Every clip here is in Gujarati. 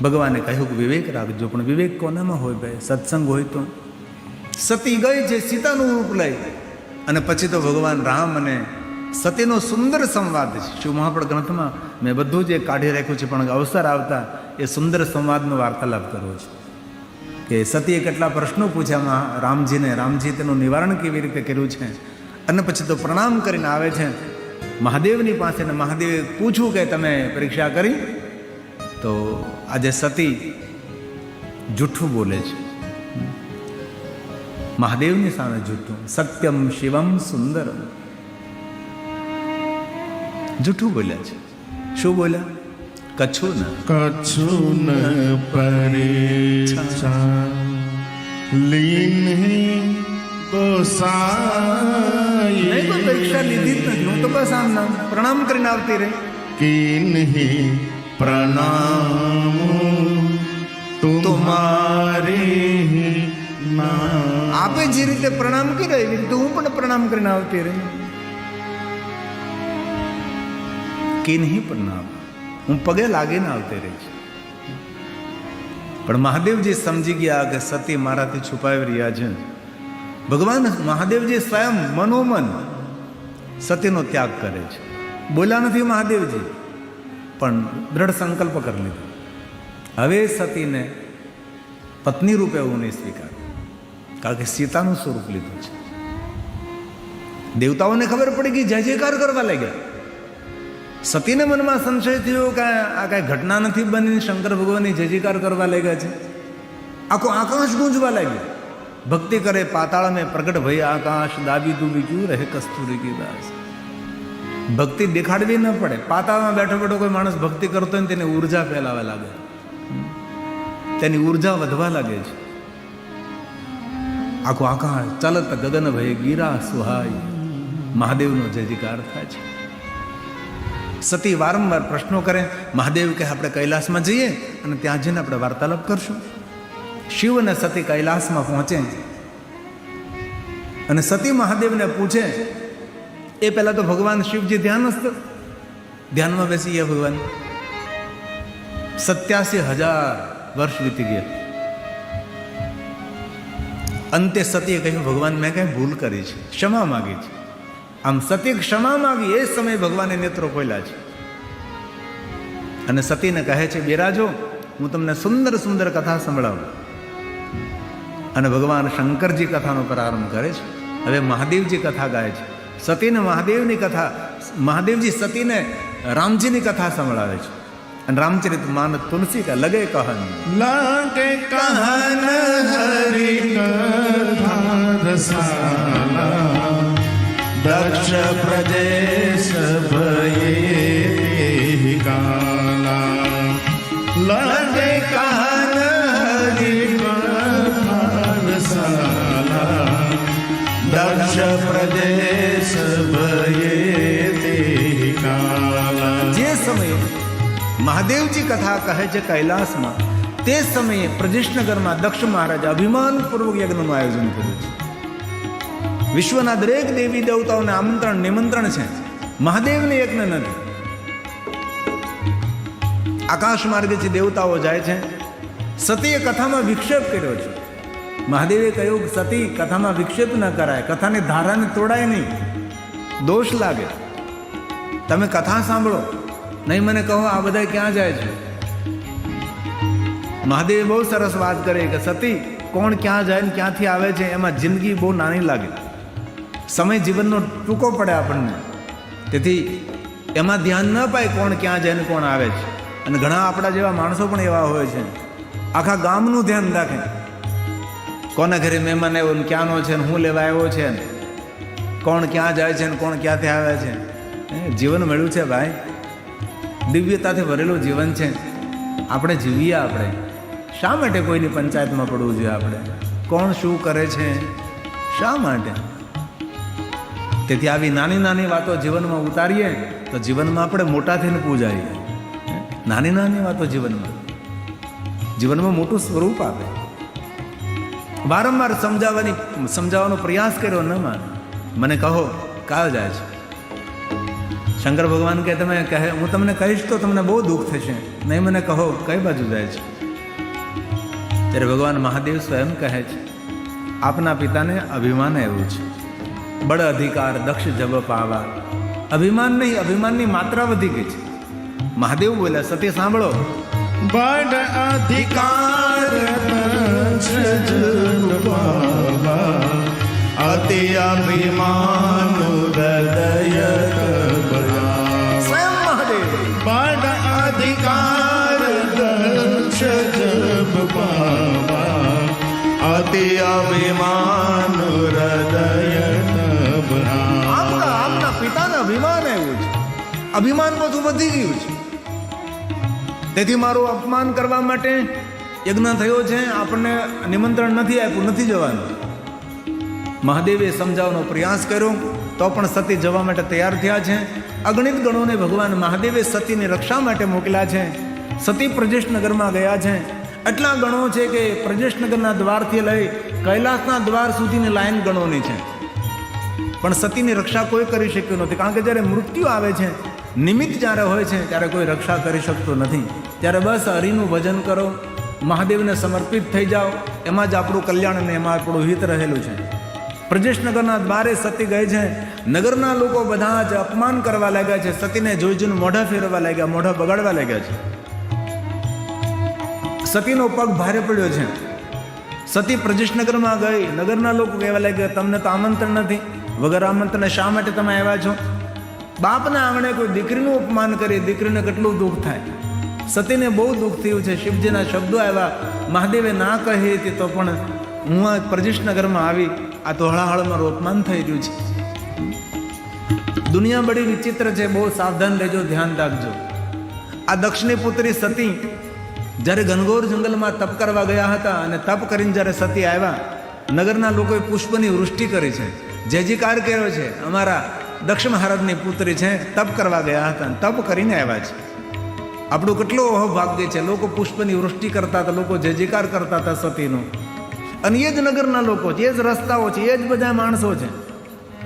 ભગવાને કહ્યું કે વિવેક રાખજો, પણ વિવેક કોનામાં હોય ભાઈ? સત્સંગ હોય તો. સતી ગઈ છે સીતાનું રૂપ લઈ, અને પછી તો ભગવાન રામ અને સતીનો સુંદર સંવાદ છે. શિવ મહાપુરાણ ગ્રંથમાં મેં બધું જ કાઢી રાખ્યું છે, પણ અવસર આવતા એ સુંદર સંવાદનો વાર્તાલાપ કરવો છે કે સતીએ કેટલા પ્રશ્નો પૂછ્યા રામજીને, રામજી તેનું નિવારણ કેવી રીતે કર્યું છે. અને પછી તો પ્રણામ કરીને આવે છે મહાદેવની પાસે, ને મહાદેવે પૂછ્યું કે તમે પરીક્ષા કરી? તો આજે સતી જૂઠું બોલે છે મહાદેવની સામે, જૂઠું. સત્યમ શિવમ સુંદરમ, જૂઠું બોલ્યા છે. શું બોલ્યા? કછું કછુન પરેછા લીને ગોસાઈ. નહીં, કોઈ પરીક્ષા લીધી જ નથી. હું તો બસ આમ નામ પ્રણામ કરીને આવતી રહી. કિન્હી પ્રણામ તુમારી નામ. આપે જે રીતે પ્રણામ કર્યા એવી રીતે હું પણ પ્રણામ કરીને આવતી રહી. કિન્હી પ્રણામ, હું પગે લાગીને આવતી રહી છું. પણ મહાદેવજી સમજી ગયા કે સતી મારાથી છુપાવી રહ્યા છે. ભગવાન મહાદેવજી સ્વયં મનોમન સતીનો ત્યાગ કરે છે. બોલ્યા નથી મહાદેવજી, પણ દ્રઢ સંકલ્પ કરી લીધો. હવે સતીને પત્ની રૂપે હું નહીં સ્વીકાર, કારણ કે સીતાનું સ્વરૂપ લીધું છે. દેવતાઓને ખબર પડી ગઈ, જય જયકાર કરવા લાગ્યા. સતીને મનમાં સંશય થયો કે આ કાંઈ ઘટના નથી બની, શંકર ભગવાનની જય જયકાર કરવા લાગ્યા છે. આખું આકાશ ગુંજવા લાગ્યું. ભક્તિ કરે પાતાળ મેં પ્રગટ ભઈ આકાશ, દાબી દૂબી ક્યું રહે કસ્તુરી કી દાસ. ભક્તિ દેખાડવી ન પડે. પાતાળમાં બેઠો બેઠો કોઈ માણસ ભક્તિ કરતો હોય ને તેને ઉર્જા ફેલાવા લાગે, તેની ઉર્જા વધવા લાગે છે. આખું આકાશ ચાલત ગગન ભય ગીરા સુહાય, મહાદેવનો જય જયકાર થાય છે. સતી વારંવાર પ્રશ્નો કરે. મહાદેવ કહે આપણે કૈલાસમાં જઈએ અને ત્યાં જઈને આપણે વાર્તાલાપ કરશું. શિવ અને સતી કૈલાસમાં પહોંચે અને સતી મહાદેવને પૂછે. એ પહેલા તો ભગવાન શિવજી ધ્યાનમાં બેસી ગયા. ભગવાન 87,000 વર્ષ વીતી ગયા. અંતે સતીએ કહ્યું ભગવાન મેં કઈ ભૂલ કરી છે, ક્ષમા માગી છે. આમ સતી ક્ષમા માગી, એ સમયે ભગવાને નેત્રો ખોલ્યા છે અને સતીને કહે છે બિરાજો, હું તમને સુંદર સુંદર કથા સંભળાવું. અને ભગવાન શંકરજી કથાનો પ્રારંભ કરે છે. હવે મહાદેવજી કથા ગાય છે. સતીને મહાદેવની કથા, મહાદેવજી સતીને રામજીની કથા સંભળાવે છે. અને રામચરિત માનસ તુલસી કા લગે કહન, લાગે કહન હરિ કથા રસાલા, દક્ષ પ્રદેશ ભયે કાલા. લાગે કહન હરિ કથા રસાલા, દક્ષ પ્રદેશ ભયે કાલા. જે સમયે મહાદેવજી કથા કહે છે કૈલાસમાં, તે સમયે પ્રજેશનગરમાં દક્ષ મહારાજ અભિમાનપૂર્વક યજ્ઞનું આયોજન કર્યું છે. વિશ્વના દરેક દેવી દેવતાઓને આમંત્રણ નિમંત્રણ છે, મહાદેવને યજ્ઞ નથી. આકાશ માર્ગેથી દેવતાઓ જાય છે. સતીએ કથામાં વિક્ષેપ કર્યો છે. મહાદેવે કહ્યું સતી કથામાં વિક્ષેપ ન કરાય, કથાની ધારાને તોડાય નહીં, દોષ લાગે. તમે કથા સાંભળો, નહીં મને કહો આ બધા ક્યાં જાય છે. મહાદેવે બહુ સરસ વાત કરી કે સતી કોણ ક્યાં જાય ને ક્યાંથી આવે છે એમાં જિંદગી બહુ નાની લાગે. સમય જીવનનો ટૂંકો પડે આપણને, તેથી એમાં ધ્યાન ન પાય કોણ ક્યાં જાય ને કોણ આવે છે. અને ઘણા આપણા જેવા માણસો પણ એવા હોય છે, આખા ગામનું ધ્યાન રાખે, કોના ઘરે મહેમાન આવ્યો ને ક્યાંનો છે ને હું લેવા આવ્યો છે ને કોણ ક્યાં જાય છે ને કોણ ક્યાંથી આવે છે. જીવન મળ્યું છે ભાઈ, દિવ્યતાથી ભરેલું જીવન છે. આપણે જીવીએ. આપણે શા માટે કોઈની પંચાયતમાં પડવું જોઈએ? આપણે કોણ શું કરે છે, શા માટે? તેથી આવી નાની નાની વાતો જીવનમાં ઉતારીએ તો જીવનમાં આપણે મોટા થઈને પૂજાઈએ. નાની નાની વાતો જીવનમાં મોટું સ્વરૂપ આપે. વારંવાર સમજાવવાનો પ્રયાસ કર્યો, ન માને. મને કહો કાં જાય છે? શંકર ભગવાન કે તમે કહે હું તમને કહીશ તો તમને બહુ દુઃખ થશે, નહીં મને કહો કઈ બાજુ જાય છે. ત્યારે ભગવાન મહાદેવ સ્વયં કહે છે આપના પિતાને અભિમાન એવું છે, બળ અધિકાર દક્ષ જબ પાવા. અભિમાન નહીં, અભિમાનની માત્રા વધી ગઈ છે. મહાદેવ બોલ્યા સતી સાંભળો, બળ અધિકાર દક્ષ પાવા, અતિ અભિમાન હૃદય કબરા. સ્વયં મહાદેવ બળ અધિકાર દક્ષ પાવા, અતિ અભિમાન હૃદય કબરા. આપના પિતાને અભિમાન એવું છે, અભિમાન બધું વધી ગયું છે. તેથી મારું અપમાન કરવા માટે યજ્ઞ થયો છે, આપણને નિમંત્રણ નથી આપ્યું, નથી જવાનું. મહાદેવે સમજાવવાનો પ્રયાસ કર્યો તો પણ સતી જવા માટે તૈયાર થયા છે. અગણિત ગણોને ભગવાન મહાદેવે સતીની રક્ષા માટે મોકલ્યા છે. સતી પ્રજેશનગરમાં ગયા છે. એટલા ગણો છે કે પ્રજેશનગરના દ્વારથી લઈ કૈલાસના દ્વાર સુધીની લાઈન ગણોની છે, પણ સતીની રક્ષા કોઈ કરી શક્યું નથી. કારણ કે જ્યારે મૃત્યુ આવે છે, નિમિત્ત જ્યારે હોય છે ત્યારે કોઈ રક્ષા કરી શકતું નથી. ત્યારે બસ હરિનું ભજન કરો, મહાદેવને સમર્પિત થઈ જાઓ, એમાં જ આપણું કલ્યાણ અને એમાં આપણું હિત રહેલું છે. પ્રજેશનગરના દ્વારે સતી ગઈ છે. નગરના લોકો બધા જ અપમાન કરવા લાગ્યા છે. સતીને જોઈ જોઈને મોઢા ફેરવા લાગ્યા, મોઢા બગાડવા લાગ્યા છે. સતીનો પગ ભારે પડ્યો છે. સતી પ્રજેશનગરમાં ગઈ. નગરના લોકો કહેવા લાગ્યા તમને તો આમંત્રણ નથી, વગર આમંત્રણે શા માટે તમે આવ્યા છો? બાપના આંગણે કોઈ દીકરીનું અપમાન કરે, દીકરીને કેટલું દુઃખ થાય. સતીને બહુ દુઃખ થયું છે. શિવજીના શબ્દો આવ્યા, મહાદેવે ના કહી હતી તો પણ હું આ પ્રજેશનગરમાં આવી, આ તો હળાહળ મારું અપમાન થઈ રહ્યું છે. દુનિયા બડી વિચિત્ર છે, બહુ સાવધાન રહેજો, ધ્યાન રાખજો. આ દક્ષની પુત્રી સતી જ્યારે ઘનઘોર જંગલમાં તપ કરવા ગયા હતા અને તપ કરીને જ્યારે સતી આવ્યા, નગરના લોકોએ પુષ્પની વૃષ્ટિ કરી છે, જય જયકાર કર્યો છે. અમારા દક્ષ મહારાજની પુત્રી છે, તપ કરવા ગયા હતા, તપ કરીને આવ્યા છે. આપણું કેટલું અહોભાગ્ય છે. લોકો પુષ્પની વૃષ્ટિ કરતા હતા, લોકો જય જયકાર કરતા હતા સતીનો. અને એ જ નગરના લોકો છે, એ જ રસ્તાઓ છે, એ જ બધા માણસો છે.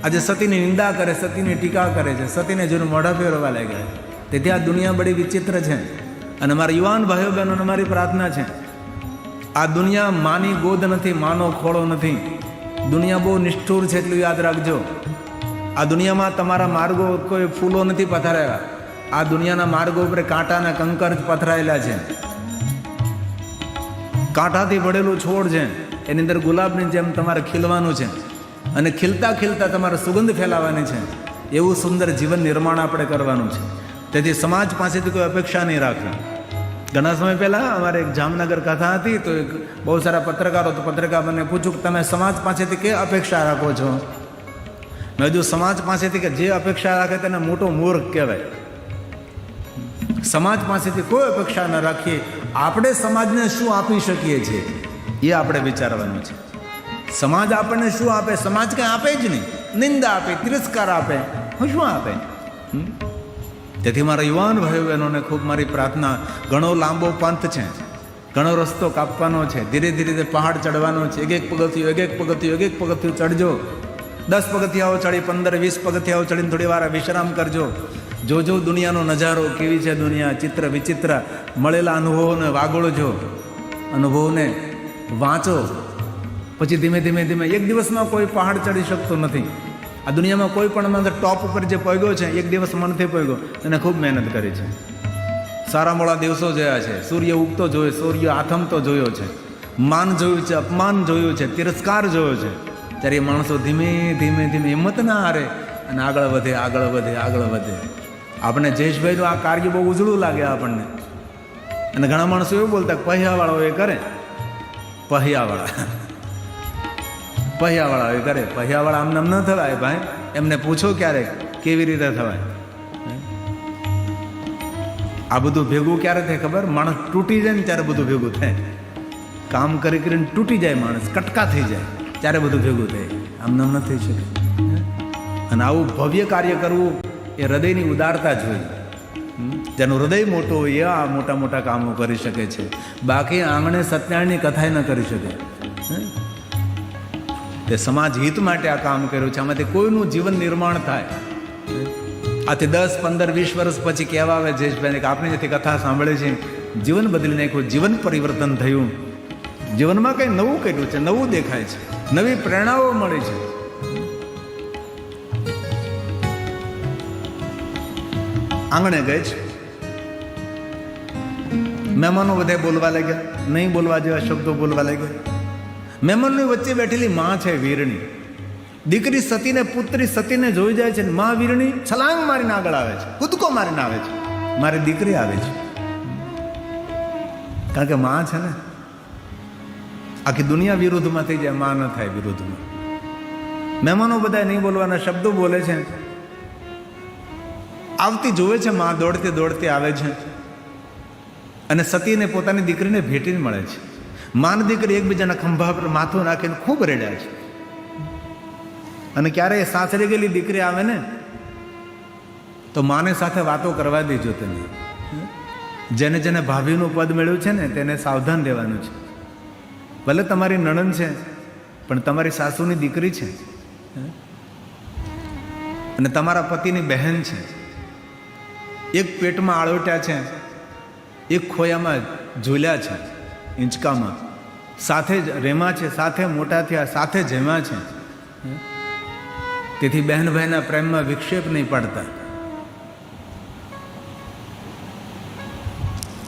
આજે સતીની નિંદા કરે, સતીની ટીકા કરે છે, સતીને જોઈને મોઢા ફેરવા લાગ્યા. તેથી આ દુનિયા બડી વિચિત્ર છે. અને મારા યુવાન ભાઈઓ બહેનોને મારી પ્રાર્થના છે, આ દુનિયા માની ગોદ નથી, માનો ખોળો નથી. દુનિયા બહુ નિષ્ઠુર છે, એટલું યાદ રાખજો. આ દુનિયામાં તમારા માર્ગો કોઈ ફૂલો નથી પથરાયેલા. આ દુનિયાના માર્ગો ઉપર કાંટાના કંકર જ પથરાયેલા છે. કાંટાથી ભરેલું છોડ છે, એની અંદર ગુલાબની જેમ તમારે ખીલવાનું છે અને ખીલતા ખીલતા તમારે સુગંધ ફેલાવવાની છે. એવું સુંદર જીવન નિર્માણ આપણે કરવાનું છે. તેથી સમાજ પાસેથી કોઈ અપેક્ષા નહીં રાખવી. ઘણા સમય પહેલાં અમારે એક જામનગર કથા હતી, તો એક બહુ સારા પત્રકારો, તો પત્રકારોને પૂછ્યું કે તમે સમાજ પાસેથી કે અપેક્ષા રાખો છો? મેં જો સમાજ પાસેથી કે જે અપેક્ષા રાખે તેને મોટો મૂર્ખ કહેવાય. સમાજ પાસેથી કોઈ અપેક્ષા ન રાખીએ. આપણે સમાજને શું આપી શકીએ છીએ એ આપણે વિચારવાનું છે. સમાજ આપણને શું આપે? સમાજ કંઈ આપે જ નહીં. નિંદા આપે, તિરસ્કાર આપે, શું આપે? તેથી મારા યુવાન ભાઈઓ બહેનોને ખૂબ મારી પ્રાર્થના, ઘણો લાંબો પંથ છે, ઘણો રસ્તો કાપવાનો છે, ધીરે ધીરે પહાડ ચડવાનો છે. એક એક પગથિયું, એક એક પગથિયું, એક એક પગથિયું ચડજો. 10 પગથિયાઓ ચડી, 15-20 પગથિયાઓ ચડીને થોડી વાર વિશ્રામ કરજો. જોજો દુનિયાનો નજારો કેવી છે. દુનિયા ચિત્ર વિચિત્ર. મળેલા અનુભવોને વાગોળજો, અનુભવોને વાંચો. પછી ધીમે ધીમે ધીમે એક દિવસમાં કોઈ પહાડ ચડી શકતો નથી. આ દુનિયામાં કોઈ પણ ટોપ ઉપર જે પહોંચ્યો છે, એક દિવસ મનથી પહોંચ્યો, એને ખૂબ મહેનત કરી છે. સારા મોડા દિવસો જોયા છે, સૂર્ય ઉગતો જોયો, સૂર્ય આથમતો જોયો છે, માન જોયું છે, અપમાન જોયું છે, તિરસ્કાર જોયો છે. ત્યારે એ માણસો ધીમે ધીમે ધીમે હિંમત ના હારે અને આગળ વધે, આગળ વધે, આગળ વધે. આપણે જયેશભાઈનું આ કાર્ય બહુ ઉજળું લાગે આપણને. અને ઘણા માણસો એવું બોલતા પહ્યાવાળાઓ એ કરે, પહ્યાવાળા એ કરે. પહ્યાવાળા આમને ન થવાય ભાઈ. એમને પૂછો ક્યારેક કેવી રીતે થવાય. આ બધું ભેગું ક્યારે થાય ખબર? માણસ તૂટી જાય ને ત્યારે બધું ભેગું થાય. કામ કરી કરીને તૂટી જાય માણસ, કટકા થઈ જાય, ત્યારે બધું ભેગું થાય. આમને ન થઈ શકે. અને આવું ભવ્ય કાર્ય કરવું એ હૃદયની ઉદારતા જ હોય. જેનું હૃદય મોટું હોય એ આ મોટા મોટા કામો કરી શકે છે. બાકી આંગણે સત્યનારાયણની કથાય ન કરી શકે. તે સમાજ હિત માટે આ કામ કર્યું છે. આમાંથી કોઈનું જીવન નિર્માણ થાય. આથી 10, 15, 20 વર્ષ પછી કહેવા આવે જયેશભાઈને કે આપણી જેથી કથા સાંભળે છે, જીવન બદલી નાખ્યું, જીવન પરિવર્તન થયું, જીવનમાં કંઈ નવું કર્યું છે, નવું દેખાય છે, નવી પ્રેરણાઓ મળી છે. આંગણે ગઈ છે, મહેમાનો બધા બોલવા લાગ્યા, નહીં બોલવા જેવા શબ્દો બોલવા લાગ્યા. મહેમાનની વચ્ચે બેઠેલી માં છે વીરણી, દીકરી સતીને, પુત્રી સતીને જોઈ જાય છે. માં વીરણી છલાંગ મારીને આગળ આવે છે, કૂદકો મારીને આવે છે, મારી દીકરી આવે છે. કારણ કે માં છે ને, આખી દુનિયા વિરુદ્ધમાં થઈ જાય, માં ન થાય વિરુદ્ધમાં. મહેમાનો બધા નહીં બોલવાના શબ્દો બોલે છે. આવતી જોવે છે માં, દોડતી દોડતી આવે છે અને સતીને પોતાની દીકરીને ભેટીને મળે છે. માન દીકરી એકબીજાના ખંભા પર માથું નાખીને ખૂબ રેડ્યા છે. અને ક્યારે સાસરે ગયેલી દીકરી આવે ને તો માને સાથે વાતો કરવા દેજો તેને. જેને જેને ભાભીનું પદ મેળવ્યું છે ને તેને સાવધાન રહેવાનું છે. ભલે તમારી નણંદ છે પણ તમારી સાસુની દીકરી છે અને તમારા પતિની બહેન છે. એક પેટમાં આળોટ્યા છે, એક ખોયામાં ઝૂલ્યા છે, હિંચકામાં સાથે જ રેમા છે, સાથે મોટા થયા, સાથે જેમા છે. તેથી બહેન ભાઈના પ્રેમમાં વિક્ષેપ નહીં પાડતા.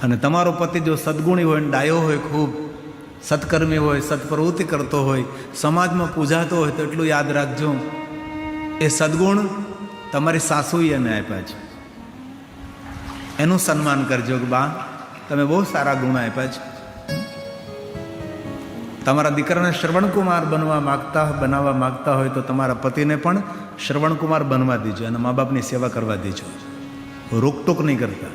અને તમારો પતિ જો સદગુણી હોય, ડાયો હોય, ખૂબ સત્કર્મી હોય, સત્પ્રવૃત્તિ કરતો હોય, સમાજમાં પૂજાતો હોય તો એટલું યાદ રાખજો, એ સદગુણ તમારી સાસુએ એને આપ્યા છે. એનું સન્માન કરજો કે બા તમે બહુ સારા ગુણ આપ્યા છે. તમારા દીકરાને શ્રવણકુમાર બનાવવા માગતા હોય તો તમારા પતિને પણ શ્રવણકુમાર બનવા દેજો અને મા બાપની સેવા કરવા દેજો, રોકટોક નહીં કરતા.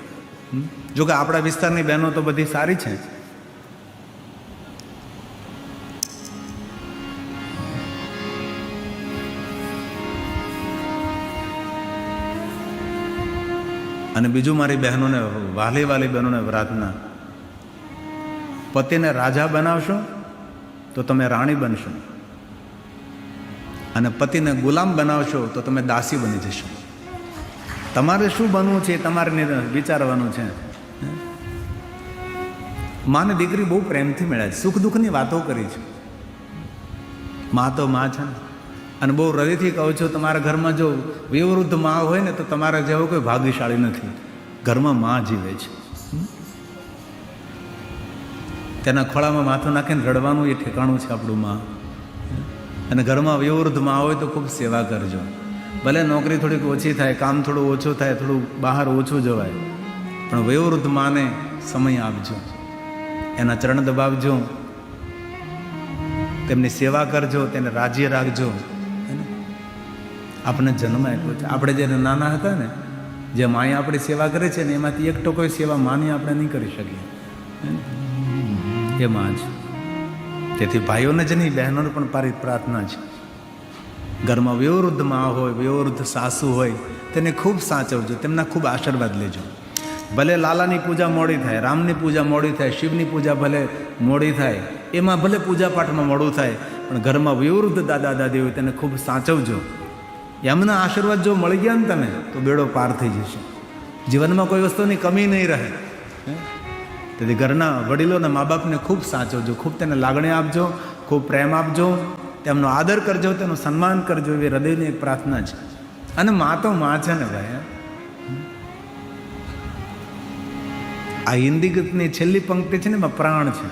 જો કે આપણા વિસ્તારની બહેનો તો બધી સારી છે. અને બીજું મારી બહેનોને, વાલી બહેનોને પ્રાર્થના, પતિને રાજા બનાવશો તો તમે રાણી બનશો અને પતિને ગુલામ બનાવશો તો તમે દાસી બની જશો. તમારે શું બનવું છે તમારે વિચારવાનું છે. માને દીકરી બહુ પ્રેમથી મળ્યા છે, સુખ દુઃખની વાતો કરી છે. મા તો મા છે ને. અને બહુ હૃદયથી કહું છું, તમારા ઘરમાં જો વિવૃદ્ધ મા હોય ને તો તમારા જેવો કોઈ ભાગ્યશાળી નથી. ઘરમાં મા જીવે છે. તેના ખોળામાં માથું નાખીને રડવાનું એ ઠેકાણું છે આપણું મા. અને ઘરમાં વિવૃદ્ધ મા હોય તો ખૂબ સેવા કરજો. ભલે નોકરી થોડીક ઓછી થાય, કામ થોડું ઓછું થાય, થોડું બહાર ઓછું જવાય, પણ વયોવૃદ્ધ માને સમય આપજો, એના ચરણ દબાવજો, તેમની સેવા કરજો, તેને રાજી રાખજો. આપણને જન્મ આપ્યો છે. આપણે જ્યારે નાના હતા ને, જે માએ આપણી સેવા કરે છે ને એમાંથી એક ટકો સેવા માની આપણે નહીં કરી શકીએ. એ માં છે. તેથી ભાઈઓને જ નહીં, બહેનોને પણ મારી પ્રાર્થના છે, ઘરમાં વયોવૃદ્ધ મા હોય, વયોવૃદ્ધ સાસુ હોય, તેને ખૂબ સાચવજો, તેમના ખૂબ આશીર્વાદ લેજો. ભલે લાલાની પૂજા મોડી થાય, રામની પૂજા મોડી થાય, શિવની પૂજા ભલે મોડી થાય, એમાં ભલે પૂજાપાઠમાં મોડું થાય, પણ ઘરમાં વયોવૃદ્ધ દાદા દાદી હોય તેને ખૂબ સાચવજો. એમના આશીર્વાદ જો મળી ગયા ને તમે તો બેડો પાર થઈ જશે. જીવનમાં કોઈ વસ્તુની કમી નહીં રહે. તેથી ઘરના વડીલોના મા બાપને ખૂબ સાચવજો, ખૂબ તેને લાગણી આપજો, ખૂબ પ્રેમ આપજો, તેમનો આદર કરજો, તેનું સન્માન કરજો. એવી હૃદયની એક પ્રાર્થના છે. અને મા તો મા છે ને ભાઈ. આ હિન્દી ગીતની છેલ્લી પંક્તિ છે ને એમાં પ્રાણ છે.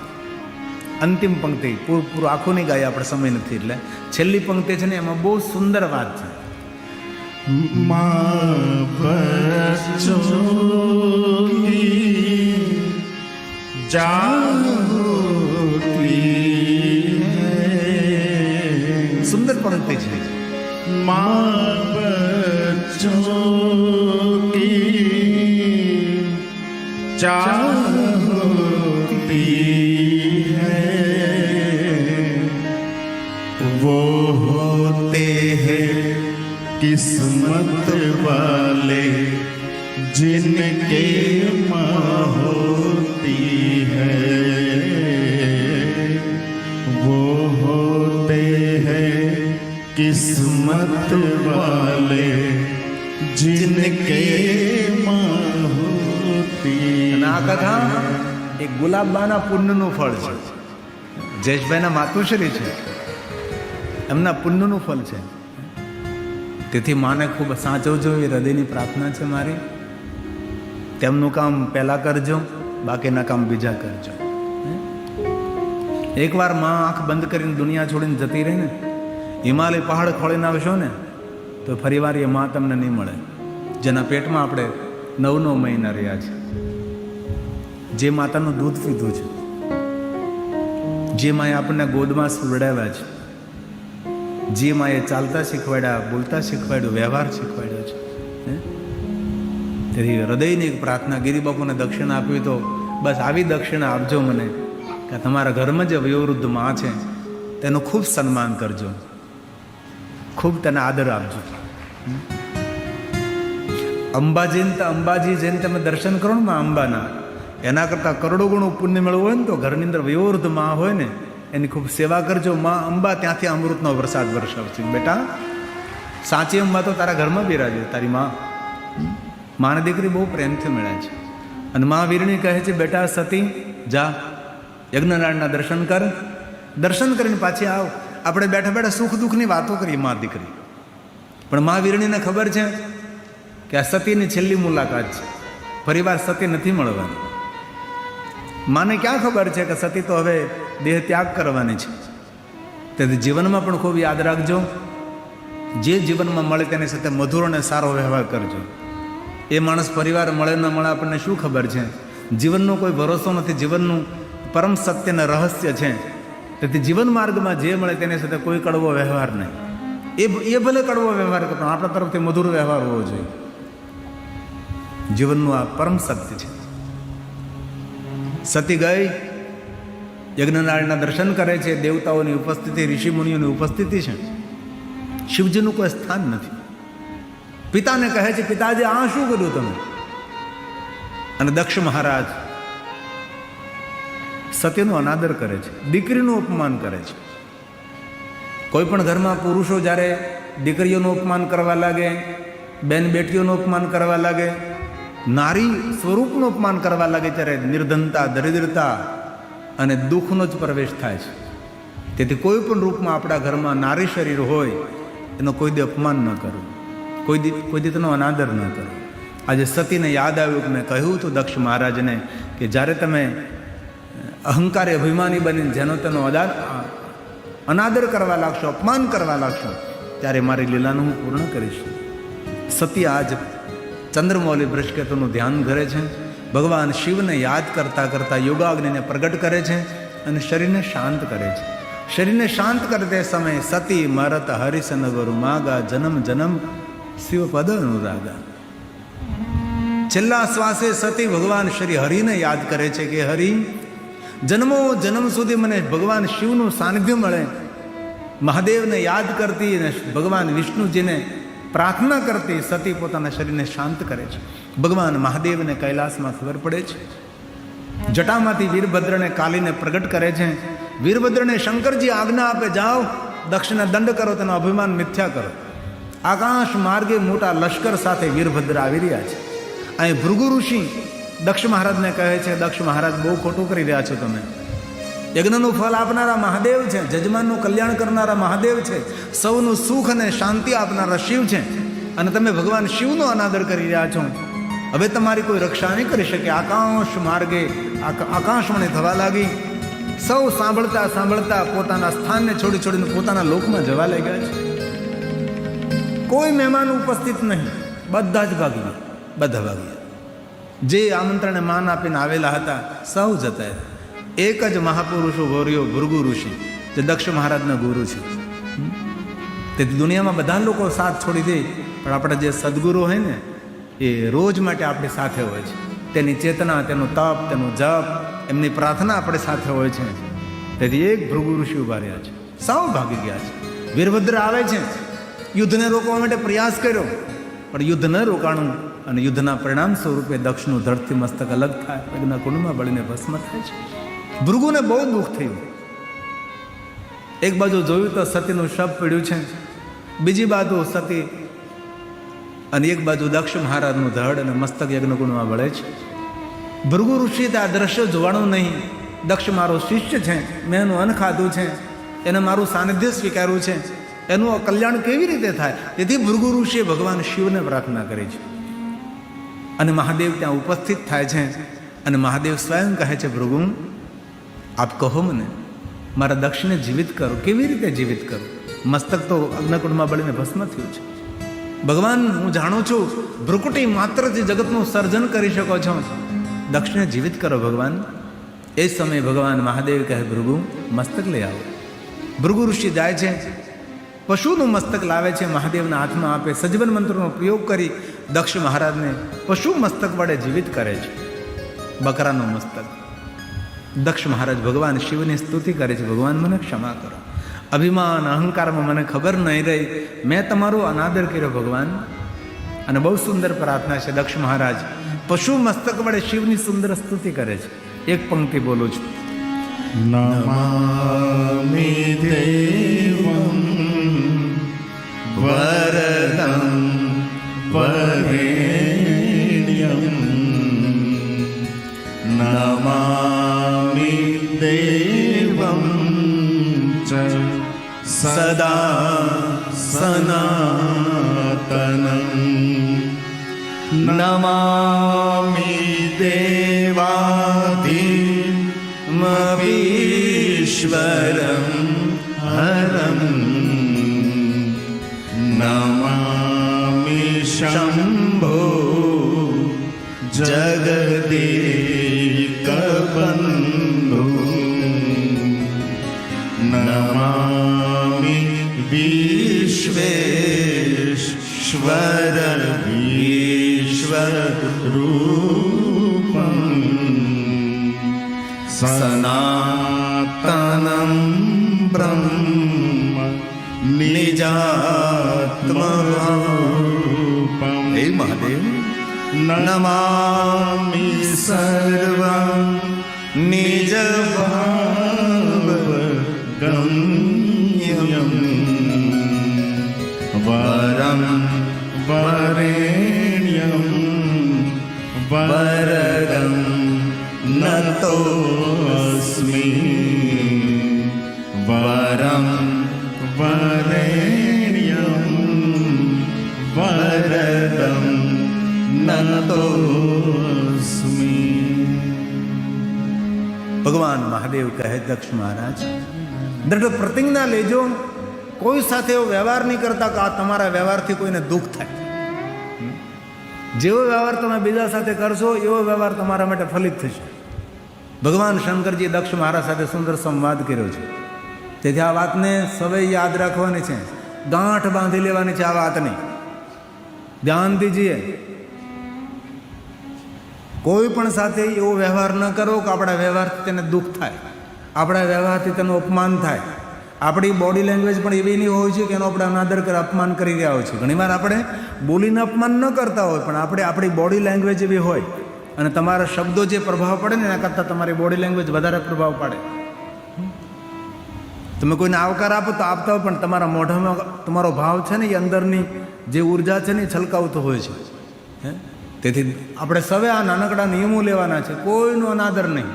અંતિમ પંક્તિ પૂરું આખું નહીં ગાય, આપણે સમય નથી એટલે છેલ્લી પંક્તિ છે ને એમાં બહુ સુંદર વાત છે. माँ बच्चों की जागती है. સુંદર પંક્તિ છે. माँ बच्चों की जागती है. वो होते हैं किस्मत वाले जिनके माँ होती है. वो होते हैं किस्मत वाले जिन जिनके माँ होती અને આ કથા એક ગુલાબબાના પુણ્યનું ફળ છે. જયેશભાઈના માતુશ્રી છે, એમના પુણ્યનું ફળ છે. તેથી માને ખૂબ સાચવજો એ હૃદયની પ્રાર્થના છે મારી. તેમનું કામ પહેલા કરજો, બાકીના કામ બીજા કરજો. એકવાર માં આંખ બંધ કરીને દુનિયા છોડીને જતી રહી ને, હિમાલય પહાડ ખોળીને આવશો ને તો ફરીવાર એ માં તમને નહીં મળે, જેના પેટમાં આપણે 9 મહિના રહ્યા છે, જે માતાનું દૂધ પીધું છે, જે માએ આપણને ગોદમાં સુવડાવ્યા છે, જે માએ ચાલતા શીખવાડ્યા, બોલતા શીખવાડ્યું, વ્યવહાર શીખવાડ્યો છે. તેથી હૃદયની એક પ્રાર્થના, ગિરિબાપુને દક્ષિણા આપવી તો બસ આવી દક્ષિણા આપજો મને કે તમારા ઘરમાં જે વયોવૃદ્ધ માં છે તેનું ખૂબ સન્માન કરજો, ખૂબ તેને આદર આપજો. અંબાજી જઈને તમે દર્શન કરો ને માં અંબાના, એના કરતાં કરોડો ગણું પુણ્ય મેળવું હોય ને તો ઘરની અંદર વયોવૃદ્ધ માં હોય ને એની ખૂબ સેવા કરજો. માં અંબા ત્યાંથી અમૃતનો વરસાદ વરસાવશે. બેટા, સાચી અંબા તો તારા ઘરમાં બિરાજે. તારી માને દીકરી બહુ પ્રેમથી મળ્યા છે. અને મા વીરણી કહે છે, બેટા સતી જા યજ્ઞનારાયણના દર્શન કર, દર્શન કરીને પાછી આવ. આપણે બેઠા બેઠા સુખ દુઃખની વાતો કરીએ મા દીકરી, પણ મા વીરણીને ખબર છે કે આ સતીની છેલ્લી મુલાકાત છે, ફરીવાર સતી નથી મળવાની. માને ક્યાં ખબર છે કે સતી તો હવે દેહ ત્યાગ કરવાની છે. તેથી જીવનમાં પણ ખૂબ યાદ રાખજો, જે જીવનમાં મળે તેની સાથે મધુર અને સારો વ્યવહાર કરજો. એ માણસ પરિવાર મળે ન મળે આપણને શું ખબર છે? જીવનનો કોઈ ભરોસો નથી, જીવનનું પરમ સત્યના રહસ્ય છે. તેથી જીવન માર્ગમાં જે મળે તેની સાથે કોઈ કડવો વ્યવહાર નહીં. એ ભલે કડવો વ્યવહાર કરતો, આપણા તરફથી મધુર વ્યવહાર હોવો જોઈએ. જીવનનું આ પરમ સત્ય છે. સતી ગઈ, યજ્ઞનારાયણના દર્શન કરે છે, દેવતાઓની ઉપસ્થિતિ, ઋષિમુનિઓની ઉપસ્થિતિ છે, શિવજીનું કોઈ સ્થાન નથી. પિતાને કહે છે, પિતાજી આ શું કર્યું તમે? અને દક્ષ મહારાજ સતીનો અનાદર કરે છે, દીકરીનું અપમાન કરે છે. કોઈ પણ ઘરમાં પુરુષો જ્યારે દીકરીઓનું અપમાન કરવા લાગે, બેન બેટીઓનું અપમાન કરવા લાગે, નારી સ્વરૂપનું અપમાન કરવા લાગે, ત્યારે નિર્ધનતા, દરિદ્રતા અને દુઃખનો જ પ્રવેશ થાય છે. તેથી કોઈ પણ રૂપમાં આપણા ઘરમાં નારી શરીર હોય એનો કોઈ દી અપમાન ન કરવું, કોઈ દી તેનો અનાદર ન કરવો. આજે સતીને યાદ આવ્યું કે મેં કહ્યું હતું દક્ષ મહારાજને કે જ્યારે તમે અહંકારી અભિમાની બનીને જેનો તેનો અનાદર કરવા લાગશો, અપમાન કરવા લાગશો, ત્યારે મારી લીલાનું હું પૂર્ણ કરીશ. સતી આજ ચંદ્રમૌલી બૃહસ્પતિનું ધ્યાન કરે છે, ભગવાન શિવને યાદ કરતાં કરતાં યોગાગ્નિને પ્રગટ કરે છે અને શરીરને શાંત કરે છે. શરીરને શાંત કરતે સમયે સતી મરત હરિસનવરુ માગા જન્મ જન્મ શિવપદ અનુરાગા. છેલ્લા શ્વાસે સતી ભગવાન શ્રી હરિને યાદ કરે છે કે હરિ, જન્મો જન્મ સુધી મને ભગવાન શિવનું સાનિધ્ય મળે. મહાદેવને યાદ કરતી અને ભગવાન વિષ્ણુજીને પ્રાર્થના કરતી સતી પોતાના શરીરને શાંત કરે છે. ભગવાન મહાદેવને કૈલાસમાં ખબર પડે છે, જટામાંથી વીરભદ્રને કાલીને પ્રગટ કરે છે. વીરભદ્રને શંકરજી આજ્ઞા આપે, જાઓ દક્ષને દંડ કરો, તેનો અભિમાન મિથ્યા કરો. આકાશ માર્ગે મોટા લશ્કર સાથે વીરભદ્ર આવી રહ્યા છે. અહીં ભૃગુ ઋષિ દક્ષ મહારાજને કહે છે, દક્ષ મહારાજ બહુ ખોટું કરી રહ્યા છો તમે. યજ્ઞનું ફળ આપનારા મહાદેવ છે, જજમાનનું કલ્યાણ કરનારા મહાદેવ છે, સૌનું સુખ અને શાંતિ આપનારા શિવ છે, અને તમે ભગવાન શિવનો અનાદર કરી રહ્યા છો. હવે તમારી કોઈ રક્ષા નહીં કરી શકે. આકાશ માર્ગે આકાશવાણી થવા લાગી. સૌ સાંભળતા સાંભળતા પોતાના સ્થાનને છોડી છોડીને પોતાના લોકમાં જવા લાગ્યા છે. કોઈ મહેમાન ઉપસ્થિત નહીં, બધા જ ભાગી ગયા, બધા ભાગી ગયા. જે આમંત્રણને માન આપીને આવેલા હતા સૌ જતા રહ્યા. એક જ મહાપુરુષો ગૌર્યો ભૃગુ ઋષિ, જે દક્ષ મહારાજના ગુરુ છે. તેથી દુનિયામાં બધા લોકો સાથ છોડી દે, પણ આપણા જે સદગુરુ હોય ને એ રોજ માટે આપણી સાથે હોય છે. તેની ચેતના, તેનું તપ, તેનું જપ, એમની પ્રાર્થના આપણી સાથે હોય છે. તેથી એક ભૃગુ ઋષિ ઉભા રહ્યા છે, સૌ ભાગી ગયા છે. વીરભદ્ર આવે છે, યુદ્ધને રોકવા માટે પ્રયાસ કર્યો, પણ યુદ્ધ ન રોકાણું અને યુદ્ધના પરિણામ સ્વરૂપે દક્ષનું ધડથી મસ્તક અલગ થાય, યજ્ઞ કુંડમાં બળીને ભસ્મ થાય છે. ભૃગુને બહુ દુઃખ થયું. એક બાજુ જોયું તો સતીનું શબ પડ્યું છે, બીજી બાજુ સતી અને એક બાજુ દક્ષ મહારાજનું ધડ અને મસ્તક યજ્ઞકુંડમાં વળે છે. ભૃગુ ઋષિ આ દ્રશ્ય જોવાનું નહીં. દક્ષ મારો શિષ્ય છે, મેં એનું અન્ન ખાધું છે, એને મારું સાનિધ્ય સ્વીકાર્યું છે, એનું કલ્યાણ કેવી રીતે થાય? તેથી ભૃગુ ઋષિએ ભગવાન શિવને પ્રાર્થના કરી છે. અને મહાદેવ ત્યાં ઉપસ્થિત થાય છે અને મહાદેવ સ્વયં કહે છે, ભૃગુ આપ કહો મને, મારા દક્ષને જીવિત કરો. કેવી રીતે જીવિત કરો? મસ્તક તો અગ્નિકુંડમાં બળીને ભસ્મ થયું છે. ભગવાન, હું જાણું છું ભ્રુકુટી માત્રથી જગતનું સર્જન કરી શકો છો, દક્ષને જીવિત કરો ભગવાન. એ સમયે ભગવાન મહાદેવ કહે, ભૃગુ મસ્તક લઈ આવો. ભૃગુ ઋષિ જાય છે, પશુનું મસ્તક લાવે છે, મહાદેવના હાથમાં આપે. સજીવન મંત્રનો પ્રયોગ કરી દક્ષ મહારાજને પશુ મસ્તક વડે જીવિત કરે છે, બકરાનું મસ્તક. દક્ષ મહારાજ ભગવાન શિવની સ્તુતિ કરે છે, ભગવાન મને ક્ષમા કરો, અભિમાન અહંકારમાં મને ખબર નહીં રહી, મેં તમારો અનાદર કર્યો ભગવાન. અને બહુ સુંદર પ્રાર્થના છે. દક્ષ મહારાજ પશુ મસ્તક વડે શિવની સુંદર સ્તુતિ કરે છે. એક પંક્તિ બોલું છું. નમામિ દેવં વરદં વરેણ્યં નમામિ દેવં ચ સદા સનાતનં નમામિ દેવાધિમવીશ્વરં હરં નમામિ શંભો જગદેકબંધુ નમામિ વિશ્વેશ્વર વિશ્વરૂપં સનાતનં બ્રહ્મ નિજાત્મરૂપં. હે મહાદેવ, નમામિ સર્વં નિજભાવ ગમ્યં વરં વરેણ્યં વરદં નતોસ્મિ વરં વરેણ્યં વરદં નતોસ્મિ. ભગવાન મહાદેવ કહે, દક્ષ મહારાજ દ્રઢ પ્રતિજ્ઞા લેજો, કોઈ સાથે એવો વ્યવહાર નહીં કરતા કે આ તમારા વ્યવહારથી કોઈને દુઃખ થાય. જેવો વ્યવહાર તમે બીજા સાથે કરશો એવો વ્યવહાર તમારા માટે ફલિત થશે. ભગવાન શંકરજી દક્ષ મહારાજ સાથે સુંદર સંવાદ કર્યો છે. તેથી આ વાતને સૌએ યાદ રાખવાની છે, ગાંઠ બાંધી લેવાની છે આ વાતની. ધ્યાન દીજીએ, કોઈ પણ સાથે એવો વ્યવહાર ન કરો કે આપણા વ્યવહારથી તેને દુઃખ થાય, આપણા વ્યવહારથી તેનું અપમાન થાય. આપણી બોડી લેંગ્વેજ પણ એવી નહીં હોય છે કે એનો આપણે અનાદર કરી અપમાન કરી રહ્યા હોય છે. ઘણીવાર આપણે બોલીને અપમાન ન કરતા હોય, પણ આપણી બોડી લેંગ્વેજ એવી હોય અને તમારા શબ્દો જે પ્રભાવ પડે ને એના કરતાં તમારી બોડી લેંગ્વેજ વધારે પ્રભાવ પાડે. તમે કોઈને આવકાર આપો તો આપતા હોય, પણ તમારા મોઢામાં તમારો ભાવ છે ને એ અંદરની જે ઉર્જા છે ને એ છલકાવતો હોય છે. તેથી આપણે સૌએ આ નાનકડા નિયમો લેવાના છે. કોઈનો અનાદર નહીં,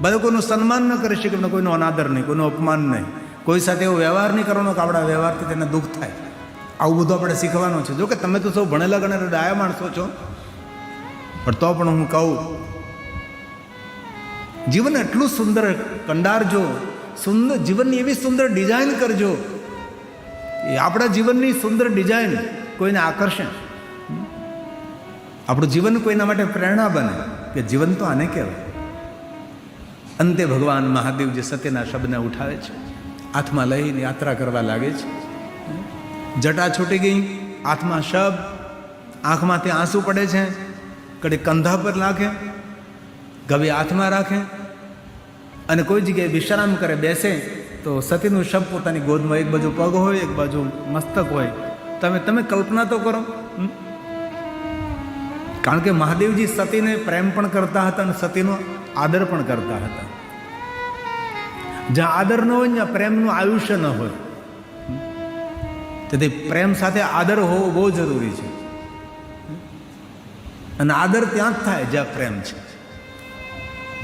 બધા કોઈનું સન્માન ન કરી શકે, કોઈનો અનાદર નહીં, કોઈનું અપમાન નહીં, કોઈ સાથે એવો વ્યવહાર નહીં કરવાનો કે આપણા વ્યવહારથી તેને દુઃખ થાય. આવું બધું આપણે શીખવાનું છે. જો કે તમે તો સૌ ભણેલા ગણેલા ડાયા માણસો છો, પણ તો પણ હું કહું, જીવન એટલું સુંદર કંડારજો, સુંદર જીવનની એવી સુંદર ડિઝાઇન કરજો, એ આપણા જીવનની સુંદર ડિઝાઇન કોઈને આકર્ષે, આપણું જીવન કોઈના માટે પ્રેરણા બને કે જીવન તો આને કહેવાય. અંતે ભગવાન મહાદેવજી સત્યના શબ્દને ઉઠાવે છે, હાથમાં લઈને યાત્રા કરવા લાગે છે. જટા છૂટી ગઈ, હાથમાં શબ્દ, આંખમાંથી આંસુ પડે છે, કડી કંધા પર નાખે, ગવી હાથમાં રાખે અને કોઈ જગ્યાએ વિશ્રામ કરે, બેસે તો સતીનું શબ પોતાની ગોદમાં, એક બાજુ પગ હોય, એક બાજુ મસ્તક હોય. તમે કલ્પના તો કરો. કારણ કે મહાદેવજી સતીને પ્રેમ પણ કરતા હતા અને સતીનો આદર પણ કરતા હતા. જ્યાં આદર ન હોય ત્યાં પ્રેમનું આયુષ્ય ન હોય. તેથી પ્રેમ સાથે આદર હોવો બહુ જરૂરી છે. અને આદર ત્યાં જ થાય જ્યાં પ્રેમ છે.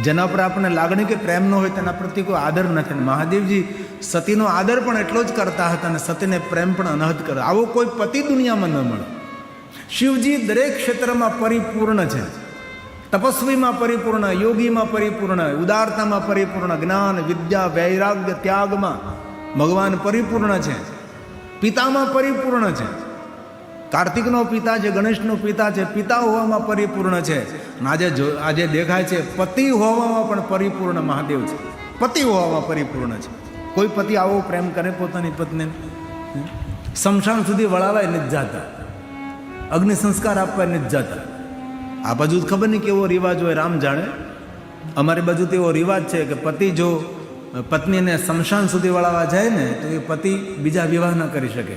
જેના પર આપણને લાગણી કે પ્રેમ ન હોય તેના પ્રત્યે કોઈ આદર નથી. મહાદેવજી સતીનો આદર પણ એટલો જ કરતા હતા અને સતીને પ્રેમ પણ અનહદ કરતા. આવો કોઈ પતિ દુનિયામાં ન મળે. શિવજી દરેક ક્ષેત્રમાં પરિપૂર્ણ છે. તપસ્વીમાં પરિપૂર્ણ, યોગીમાં પરિપૂર્ણ, ઉદારતામાં પરિપૂર્ણ, જ્ઞાન વિદ્યા વૈરાગ્ય ત્યાગમાં ભગવાન પરિપૂર્ણ છે. પિતામાં પરિપૂર્ણ છે. કાર્તિકનો પિતા છે, ગણેશનો પિતા છે, પિતા હોવામાં પરિપૂર્ણ છે. આજે દેખાય છે પતિ હોવામાં પણ પરિપૂર્ણ મહાદેવ છે. પતિ હોવામાં પરિપૂર્ણ છે. કોઈ પતિ આવો પ્રેમ કરે પોતાની પત્નીને? શમશાન સુધી વળાવાય નથી જતા, અગ્નિ સંસ્કાર આપવા નથી જતા. આ બાજુ ખબર નહીં કેવો રિવાજ હોય, રામ જાણે. અમારી બાજુ તો એવો રિવાજ છે કે પતિ જો પત્નીને શમશાન સુધી વળાવવા જાય ને તો એ પતિ બીજા વિવાહ ન કરી શકે.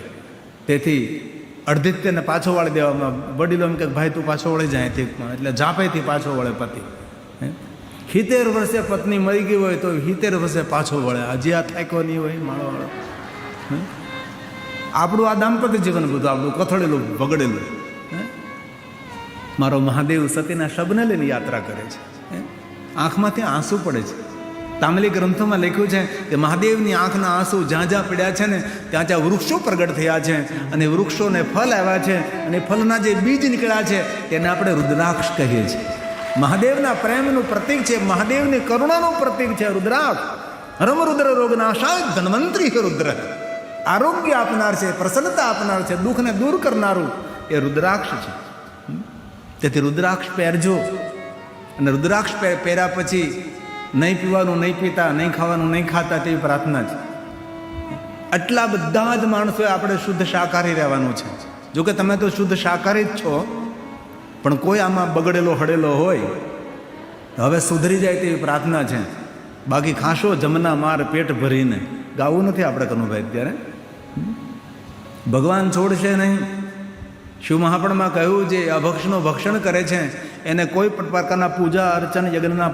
તેથી અડધી જ તેને પાછો વાળી દેવામાં. વડીલો એમ કે ભાઈ તું પાછો વળી જાય, એટલે ઝાપેથી પાછો વળે પતિ. 70 વર્ષે પત્ની મરી ગઈ હોય તો 70 વર્ષે પાછો વળે. હજી આ થાક્યો નહીં હોય માળોવાળો. આપણું આ દાંપત્ય જીવન બધું આપણું કથળેલું બગડેલું. મારો મહાદેવ સતીના શબને લઈને યાત્રા કરે છે. આંખમાંથી આંસુ પડે છે. તામિલી ગ્રંથોમાં લખ્યું છે કે મહાદેવની આંખના આંસુ જ્યાં જ્યાં પડ્યા છે ને ત્યાં ત્યાં વૃક્ષો પ્રગટ થયા છે અને વૃક્ષોને ફળ આવ્યા છે અને ફળના જે બીજ નીકળ્યા છે તેને આપણે રુદ્રાક્ષ કહીએ છીએ. મહાદેવના પ્રેમનું પ્રતીક છે, મહાદેવની કરુણાનું પ્રતીક છે રુદ્રાક્ષ. રમ રુદ્ર રોગ નાશાય ધન્વંતરી રુદ્ર. આરોગ્ય આપનાર છે, પ્રસન્નતા આપનાર છે, દુઃખને દૂર કરનારું એ રુદ્રાક્ષ છે. તેથી રુદ્રાક્ષ પહેરજો. અને રુદ્રાક્ષ પહેર્યા પછી નહીં પીવાનું નહીં પીતા, નહીં ખાવાનું નહીં ખાતા તેવી પ્રાર્થના છે. આટલા બધા જ માણસોએ આપણે શુદ્ધ શાકાહારી રહેવાનું છે. જોકે તમે તો શુદ્ધ શાકાહારી જ છો, પણ કોઈ આમાં બગડેલો હડેલો હોય હવે સુધરી જાય તેવી પ્રાર્થના છે. બાકી ખાશો જમના માર પેટ ભરીને ગાવું નથી આપણે કનુભાઈ અત્યારે. ભગવાન છોડશે નહીં. શિવ મહાપણમાં કહ્યું જે અભક્ષનું ભક્ષણ કરે છે એને કોઈ પણ પ્રકારના પૂજા અર્ચન યજ્ઞના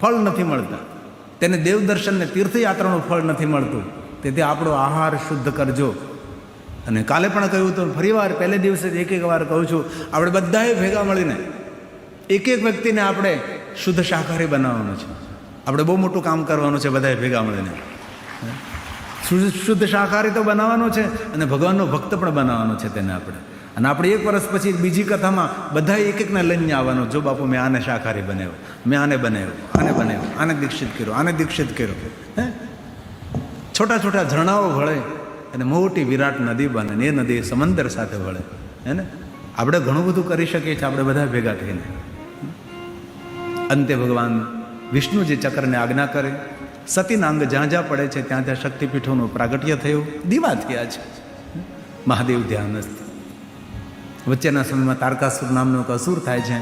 ફળ નથી મળતા. તેને દેવદર્શન ને તીર્થયાત્રાનું ફળ નથી મળતું. તેથી આપણો આહાર શુદ્ધ કરજો. અને કાલે પણ કહ્યું તો ફરીવાર પહેલે દિવસે એક વાર કહું છું, આપણે બધાએ ભેગા મળીને એક વ્યક્તિને આપણે શુદ્ધ શાકાહારી બનાવવાનું છે. આપણે બહુ મોટું કામ કરવાનું છે બધાએ ભેગા મળીને. શુદ્ધ શાકાહારી તો બનાવવાનો છે અને ભગવાનનો ભક્ત પણ બનાવવાનો છે તેને આપણે. અને આપણે 1 વર્ષ પછી બીજી કથામાં બધા એકને લઈને આવવાનું. જો બાપુ મેં આને શાકાહારી બનાવ્યો, મેં આને બનાવ્યો, આને દીક્ષિત કર્યો, આને દીક્ષિત કર્યો. છોટા છોટા ઝરણાઓ વળે અને મોટી વિરાટ નદી બને ને એ નદી સમંદર સાથે વળે. હે ને આપણે ઘણું બધું કરી શકીએ છીએ આપણે બધા ભેગા થઈને. અંતે ભગવાન વિષ્ણુજી ચક્રને આજ્ઞા કરે. સતીના અંગ જ્યાં જ્યાં પડે છે ત્યાં ત્યાં શક્તિપીઠોનું પ્રાગટ્ય થયું, દીવા થયા છે. મહાદેવ ધ્યાનસ્થ. વચ્ચેના સમયમાં તારકાસુર નામનો એક અસુર થાય છે.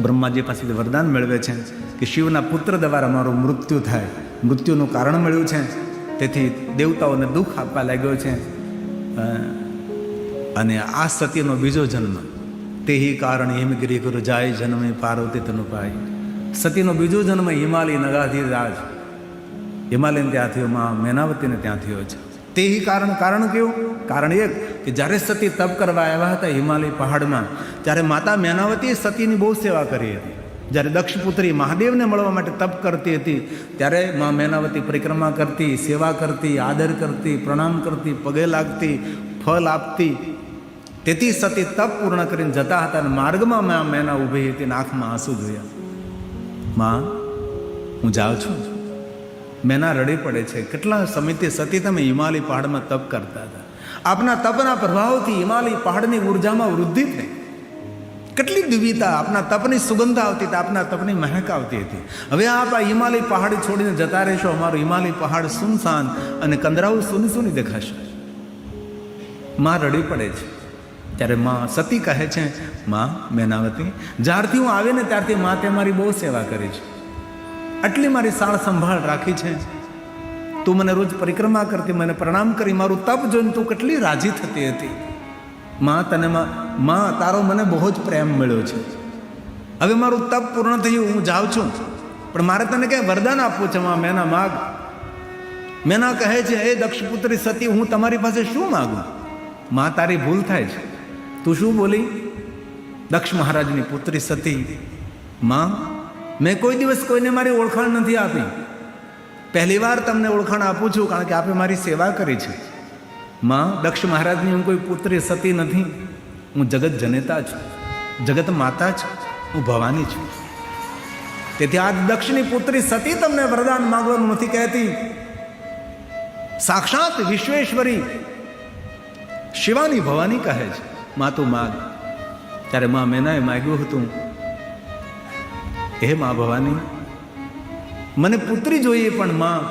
બ્રહ્માજી પાસેથી વરદાન મેળવે છે કે શિવના પુત્ર દ્વારા મારું મૃત્યુ થાય. મૃત્યુનું કારણ મળ્યું છે, તેથી દેવતાઓને દુઃખ આપવા લાગ્યો છે. અને આ સતીનો બીજો જન્મ તેહી કારણ હિમગીરી ગુરુ જાય જન્મે પાર્વતી તનુ પાય. સતીનો બીજો જન્મ હિમાલય નગાધીરાજ હિમાલયને ત્યાં થયો, માં મેનાવતીને ત્યાં થયો છે. તેહી કારણ કેવું? કારણ એક કે જ્યારે સતી તપ કરવા આવ્યા હતા હિમાલય પહાડમાં, ત્યારે માતા મેનાવતીએ સતીની બહુ સેવા કરી હતી. જ્યારે દક્ષપુત્રી મહાદેવને મળવા માટે તપ કરતી હતી ત્યારે મા મેનાવતી પરિક્રમા કરતી, સેવા કરતી, આદર કરતી, પ્રણામ કરતી, પગે લાગતી, ફળ આપતી. તેથી સતી તપ પૂર્ણ કરીને જતા હતા અને માર્ગમાં મા મેના ઊભી હતી અને આંખમાં આંસુ જોયા. માં હું જાઉં છું. મેના રડી પડે છે. કેટલા સમયથી સતી તમે હિમાલય પહાડમાં તપ કરતા હતા. આપના તપના પ્રભાવથી હિમાલય પહાડની ઉર્જામાં વૃદ્ધિ થઈ. કેટલી દિવ્યતા, આપના તપની સુગંધ આવતી હતી, આપના તપની મહેક આવતી હતી. હવે આપ આ હિમાલય પહાડ છોડીને જતા રહેશો, અમારું હિમાલય પહાડ સુનસાન અને કંદરાવું સૂની સૂની દેખાશે. માં રડી પડે છે. ત્યારે માં સતી કહે છે, માં મેનાવતી, જ્યારથી હું આવીને ત્યારથી માં તે મારી બહુ સેવા કરી છે, આટલી મારી સાળ સંભાળ રાખી છે. તું મને રોજ પરિક્રમા કરતી, મને પ્રણામ કરી, મારું તપ જોઈને તું કેટલી રાજી થતી હતી. માં તારો મને બહુ જ પ્રેમ મળ્યો છે. હવે મારું તપ પૂર્ણ થયું, હું જાઉં છું, પણ મારે તને કંઈ વરદાન આપવું છે. માં મેના માગ. મેના કહે છે, એ દક્ષપુત્રી સતી, હું તમારી પાસે શું માગું? માં તારી ભૂલ થાય છે. તું શું બોલી? દક્ષ મહારાજની પુત્રી સતી, માં મેં કોઈ દિવસ કોઈને મારી ઓળખાણ નથી આપી, પહેલી વાર તમને ઓળખાણ આપું છું, કારણ કે આપે મારી સેવા કરી છે. માં, દક્ષ મહારાજની હું કોઈ પુત્રી સતી નથી, હું જગત જનેતા છું, જગત માતા છું, હું ભવાની છું. તેથી આ દક્ષની પુત્રી સતી તમને વરદાન માંગવાનું નથી કહેતી, સાક્ષાત વિશ્વેશ્વરી શિવાની ભવાની કહે છે, માં તું માગ. ત્યારે માં મેનાએ માગ્યું હતું, હે માં ભવાની, મને પુત્રી જોઈએ, પણ માં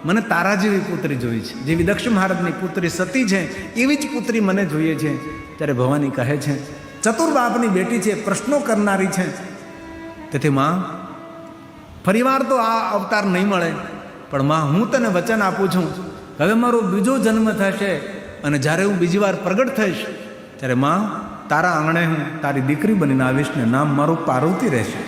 મને તારા જેવી પુત્રી જોઈએ છે, જેવી દક્ષ મહારાજની પુત્રી સતી છે એવી જ પુત્રી મને જોઈએ છે. ત્યારે ભવાની કહે છે, ચતુર બાપની બેટી છે, પ્રશ્નો કરનારી છે, તેથી માં ફરીવાર તો આ અવતાર નહીં મળે, પણ માં હું તને વચન આપું છું, હવે મારો બીજો જન્મ થશે અને જ્યારે હું બીજી વાર પ્રગટ થઈશ ત્યારે માં તારા આંગણે હું તારી દીકરી બનીને આવીશ ને નામ મારું પાર્વતી રહેશે.